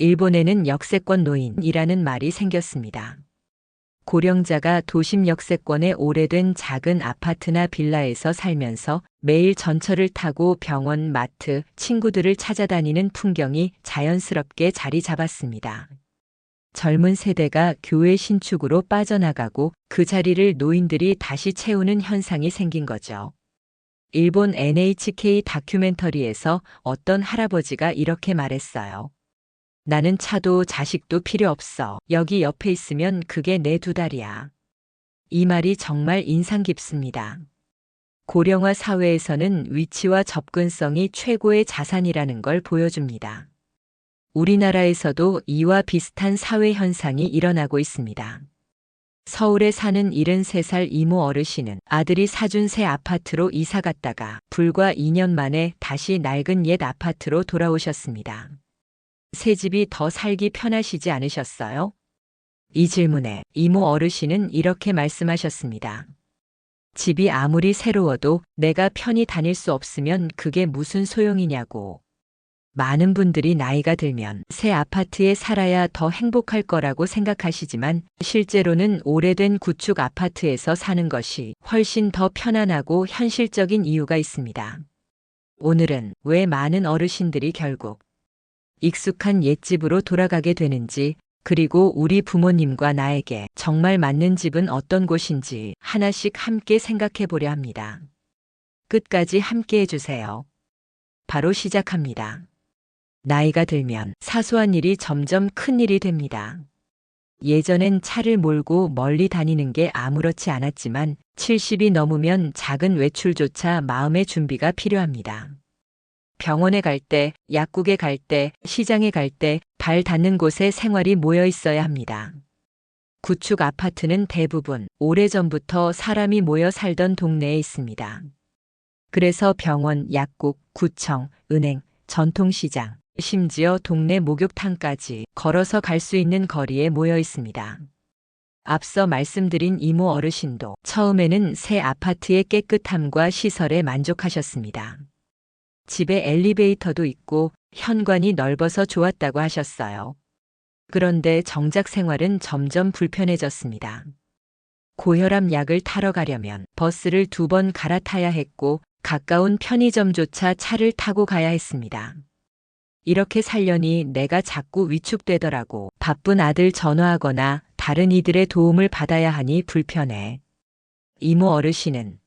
일본에는 역세권 노인이라는 말이 생겼습니다. 고령자가 도심 역세권의 오래된 작은 아파트나 빌라에서 살면서 매일 전철을 타고 병원, 마트, 친구들을 찾아다니는 풍경이 자연스럽게 자리 잡았습니다. 젊은 세대가 교회 신축으로 빠져나가고 그 자리를 노인들이 다시 채우는 현상이 생긴 거죠. 일본 NHK 다큐멘터리에서 어떤 할아버지가 이렇게 말했어요. 나는 차도 자식도 필요 없어. 여기 옆에 있으면 그게 내 두 달이야. 이 말이 정말 인상 깊습니다. 고령화 사회에서는 위치와 접근성이 최고의 자산이라는 걸 보여줍니다. 우리나라에서도 이와 비슷한 사회 현상이 일어나고 있습니다. 서울에 사는 73살 이모 어르신은 아들이 사준 새 아파트로 이사 갔다가 불과 2년 만에 다시 낡은 옛 아파트로 돌아오셨습니다. 새 집이 더 살기 편하시지 않으셨어요? 이 질문에 이모 어르신은 이렇게 말씀하셨습니다. 집이 아무리 새로워도 내가 편히 다닐 수 없으면 그게 무슨 소용이냐고. 많은 분들이 나이가 들면 새 아파트에 살아야 더 행복할 거라고 생각하시지만 실제로는 오래된 구축 아파트에서 사는 것이 훨씬 더 편안하고 현실적인 이유가 있습니다. 오늘은 왜 많은 어르신들이 결국 익숙한 옛집으로 돌아가게 되는지, 그리고 우리 부모님과 나에게 정말 맞는 집은 어떤 곳인지 하나씩 함께 생각해 보려 합니다. 끝까지 함께 해주세요. 바로 시작합니다. 나이가 들면 사소한 일이 점점 큰 일이 됩니다. 예전엔 차를 몰고 멀리 다니는 게 아무렇지 않았지만 70이 넘으면 작은 외출조차 마음의 준비가 필요합니다. 병원에 갈 때, 약국에 갈 때, 시장에 갈 때 발 닿는 곳에 생활이 모여 있어야 합니다. 구축 아파트는 대부분 오래전부터 사람이 모여 살던 동네에 있습니다. 그래서 병원, 약국, 구청, 은행, 전통시장, 심지어 동네 목욕탕까지 걸어서 갈 수 있는 거리에 모여 있습니다. 앞서 말씀드린 이모 어르신도 처음에는 새 아파트의 깨끗함과 시설에 만족하셨습니다. 집에 엘리베이터도 있고 현관이 넓어서 좋았다고 하셨어요. 그런데 정작 생활은 점점 불편해졌습니다. 고혈압 약을 타러 가려면 버스를 2번 갈아타야 했고 가까운 편의점조차 차를 타고 가야 했습니다. 이렇게 살려니 내가 자꾸 위축되더라고. 바쁜 아들 전화하거나 다른 이들의 도움을 받아야 하니 불편해. 이모 어르신은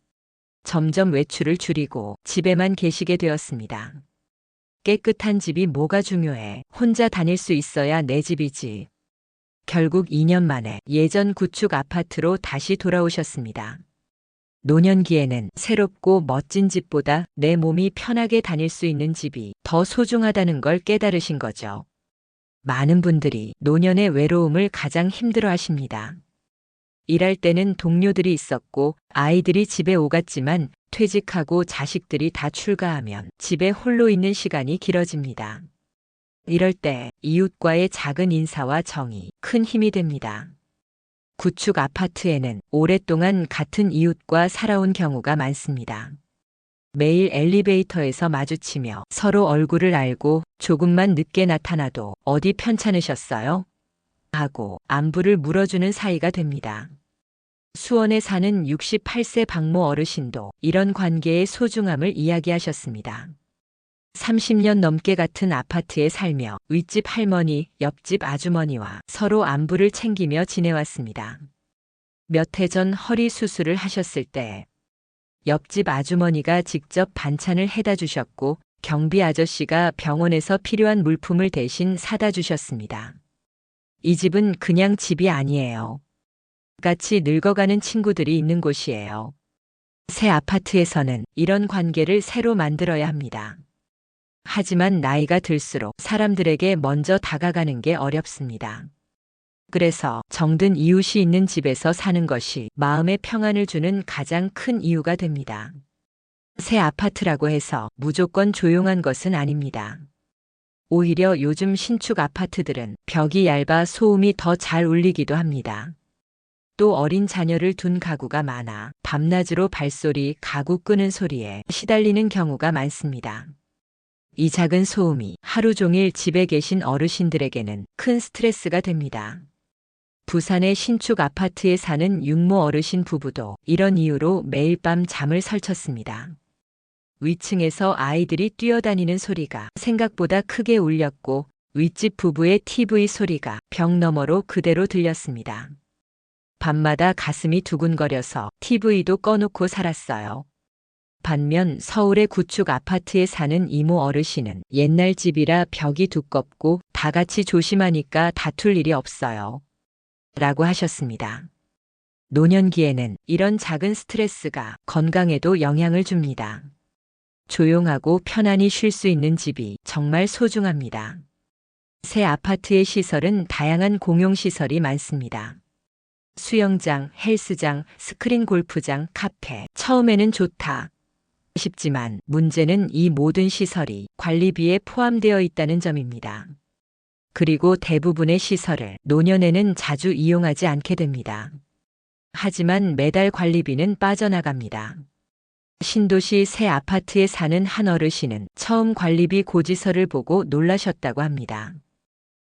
점점 외출을 줄이고 집에만 계시게 되었습니다. 깨끗한 집이 뭐가 중요해. 혼자 다닐 수 있어야 내 집이지. 결국 2년 만에 예전 구축 아파트로 다시 돌아오셨습니다. 노년기에는 새롭고 멋진 집보다 내 몸이 편하게 다닐 수 있는 집이 더 소중하다는 걸 깨달으신 거죠. 많은 분들이 노년의 외로움을 가장 힘들어 하십니다. 일할 때는 동료들이 있었고 아이들이 집에 오갔지만 퇴직하고 자식들이 다 출가하면 집에 홀로 있는 시간이 길어집니다. 이럴 때 이웃과의 작은 인사와 정이 큰 힘이 됩니다. 구축 아파트에는 오랫동안 같은 이웃과 살아온 경우가 많습니다. 매일 엘리베이터에서 마주치며 서로 얼굴을 알고 조금만 늦게 나타나도 어디 편찮으셨어요? 하고 안부를 물어주는 사이가 됩니다. 수원에 사는 68세 박모 어르신도 이런 관계의 소중함을 이야기하셨습니다. 30년 넘게 같은 아파트에 살며 윗집 할머니, 옆집 아주머니와 서로 안부를 챙기며 지내왔습니다. 몇 해 전 허리 수술을 하셨을 때 옆집 아주머니가 직접 반찬을 해다 주셨고 경비 아저씨가 병원에서 필요한 물품을 대신 사다 주셨습니다. 이 집은 그냥 집이 아니에요. 같이 늙어가는 친구들이 있는 곳이에요. 새 아파트에서는 이런 관계를 새로 만들어야 합니다. 하지만 나이가 들수록 사람들에게 먼저 다가가는 게 어렵습니다. 그래서 정든 이웃이 있는 집에서 사는 것이 마음의 평안을 주는 가장 큰 이유가 됩니다. 새 아파트라고 해서 무조건 조용한 것은 아닙니다. 오히려 요즘 신축 아파트들은 벽이 얇아 소음이 더 잘 울리기도 합니다. 또 어린 자녀를 둔 가구가 많아 밤낮으로 발소리, 가구 끄는 소리에 시달리는 경우가 많습니다. 이 작은 소음이 하루 종일 집에 계신 어르신들에게는 큰 스트레스가 됩니다. 부산의 신축 아파트에 사는 육모 어르신 부부도 이런 이유로 매일 밤 잠을 설쳤습니다. 위층에서 아이들이 뛰어다니는 소리가 생각보다 크게 울렸고 윗집 부부의 TV 소리가 벽 너머로 그대로 들렸습니다. 밤마다 가슴이 두근거려서 TV도 꺼놓고 살았어요. 반면 서울의 구축 아파트에 사는 이모 어르신은 옛날 집이라 벽이 두껍고 다 같이 조심하니까 다툴 일이 없어요. 라고 하셨습니다. 노년기에는 이런 작은 스트레스가 건강에도 영향을 줍니다. 조용하고 편안히 쉴 수 있는 집이 정말 소중합니다. 새 아파트의 시설은 다양한 공용시설이 많습니다. 수영장, 헬스장, 스크린 골프장, 카페. 처음에는 좋다 싶지만 문제는 이 모든 시설이 관리비에 포함되어 있다는 점입니다. 그리고 대부분의 시설을 노년에는 자주 이용하지 않게 됩니다. 하지만 매달 관리비는 빠져나갑니다. 신도시 새 아파트에 사는 한 어르신은 처음 관리비 고지서를 보고 놀라셨다고 합니다.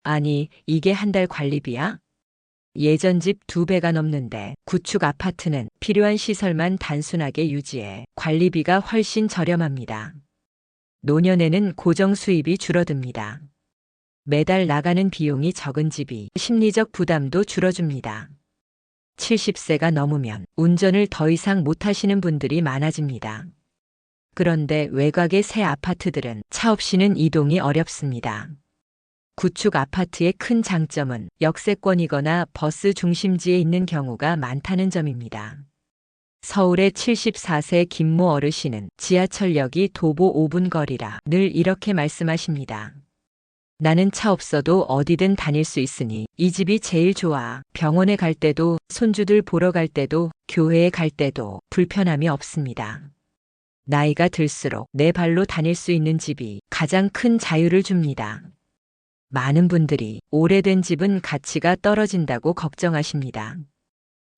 아니, 이게 한 달 관리비야? 예전 집 2배가 넘는데 구축 아파트는 필요한 시설만 단순하게 유지해 관리비가 훨씬 저렴합니다. 노년에는 고정 수입이 줄어듭니다. 매달 나가는 비용이 적은 집이 심리적 부담도 줄어줍니다. 70세가 넘으면 운전을 더 이상 못하시는 분들이 많아집니다. 그런데 외곽의 새 아파트들은 차 없이는 이동이 어렵습니다. 구축 아파트의 큰 장점은 역세권이거나 버스 중심지에 있는 경우가 많다는 점입니다. 서울의 74세 김모 어르신은 지하철역이 도보 5분 거리라 늘 이렇게 말씀하십니다. 나는 차 없어도 어디든 다닐 수 있으니 이 집이 제일 좋아. 병원에 갈 때도, 손주들 보러 갈 때도, 교회에 갈 때도 불편함이 없습니다. 나이가 들수록 내 발로 다닐 수 있는 집이 가장 큰 자유를 줍니다. 많은 분들이 오래된 집은 가치가 떨어진다고 걱정하십니다.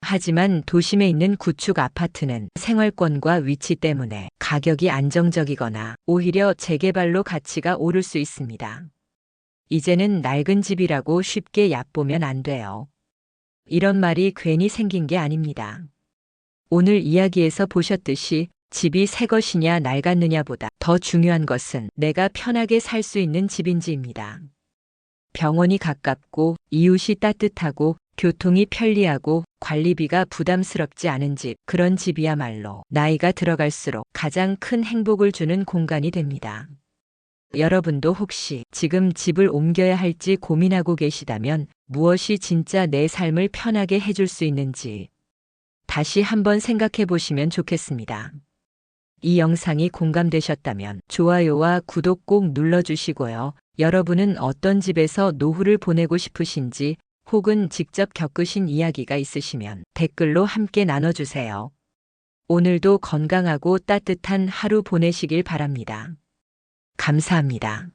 하지만 도심에 있는 구축 아파트는 생활권과 위치 때문에 가격이 안정적이거나 오히려 재개발로 가치가 오를 수 있습니다. 이제는 낡은 집이라고 쉽게 얕보면 안 돼요. 이런 말이 괜히 생긴 게 아닙니다. 오늘 이야기에서 보셨듯이 집이 새 것이냐 낡았느냐보다 더 중요한 것은 내가 편하게 살 수 있는 집인지입니다. 병원이 가깝고 이웃이 따뜻하고 교통이 편리하고 관리비가 부담스럽지 않은 집, 그런 집이야말로 나이가 들어갈수록 가장 큰 행복을 주는 공간이 됩니다. 여러분도 혹시 지금 집을 옮겨야 할지 고민하고 계시다면 무엇이 진짜 내 삶을 편하게 해줄 수 있는지 다시 한번 생각해 보시면 좋겠습니다. 이 영상이 공감되셨다면 좋아요와 구독 꼭 눌러주시고요. 여러분은 어떤 집에서 노후를 보내고 싶으신지 혹은 직접 겪으신 이야기가 있으시면 댓글로 함께 나눠주세요. 오늘도 건강하고 따뜻한 하루 보내시길 바랍니다. 감사합니다.